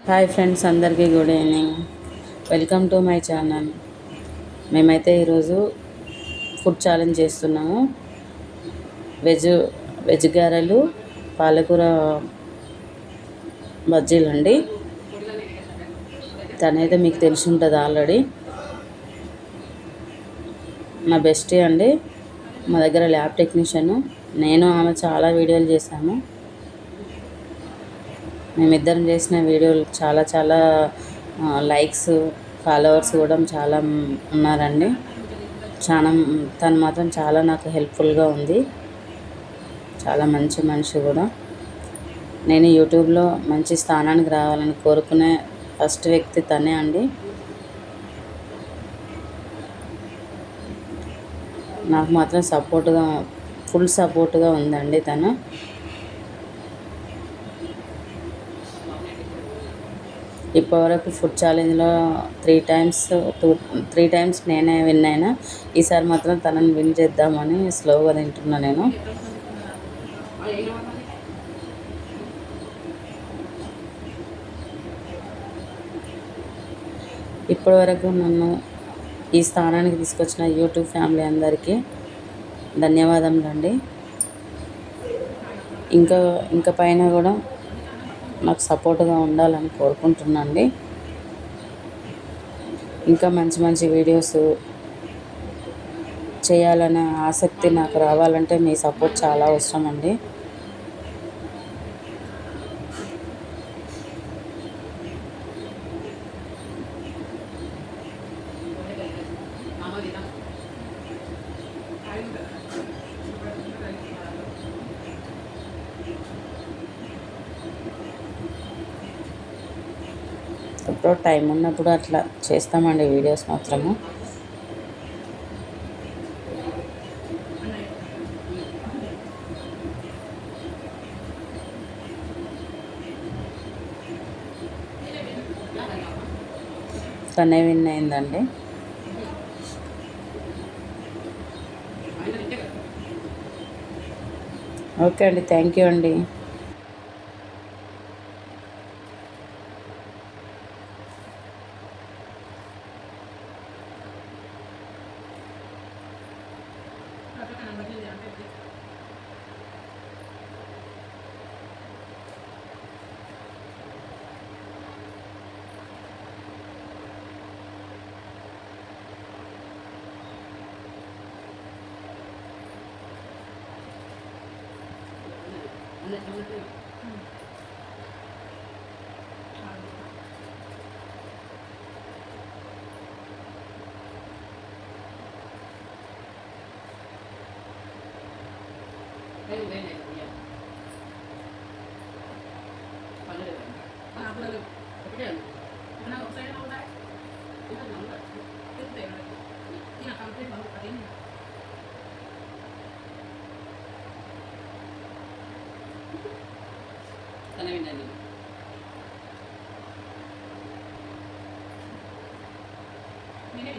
Hi friends, అందరికీ good evening. Welcome to my channel. మేమైతే ఈరోజు ఫుడ్ ఛాలెంజ్ చేస్తున్నాము. వెజ్ వెజ్ గారెలు, పాలకూర బజ్జీలు అండి. తనైతే మీకు తెలిసి ఉంటుంది ఆల్రెడీ. మా బెస్టీ అండి, మా దగ్గర ల్యాబ్ టెక్నీషియన్. నేను ఆమె చాలా వీడియోలు చేశాము. మేమిద్దరం చేసిన వీడియోలు చాలా లైక్స్, ఫాలోవర్స్ కూడా చాలా ఉన్నారండి. తను మాత్రం చాలా నాకు హెల్ప్ఫుల్గా ఉంది. చాలా మంచి మనిషి కూడా. నేను యూట్యూబ్లో మంచి స్థానానికి రావాలని కోరుకునే ఫస్ట్ వ్యక్తి తనే అండి. నాకు మాత్రం ఫుల్ సపోర్ట్గా ఉందండి తను. ఇప్పటివరకు ఫుడ్ ఛాలెంజ్లో త్రీ టైమ్స్ నేనే విన్ అయినా. ఈసారి మాత్రం తనని విన్ చేద్దామని స్లోగా తింటున్నా నేను. ఇప్పటివరకు నన్ను ఈ స్థానానికి తీసుకొచ్చిన యూట్యూబ్ ఫ్యామిలీ అందరికీ ధన్యవాదములండి. ఇంకా పైన కూడా నాకు సపోర్ట్గా ఉండాలని కోరుకుంటున్నాండి. ఇంకా మంచి మంచి వీడియోస్ చేయాలనే ఆసక్తి నాకు రావాలంటే మీ సపోర్ట్ చాలా అవసరం అండి. ఎప్పుడో టైం ఉన్నప్పుడు అట్లా చేస్తామండి వీడియోస్ మాత్రము. తనే విన్ అయిందండి. ఓకే అండి, థ్యాంక్ యూ అండి. నేనే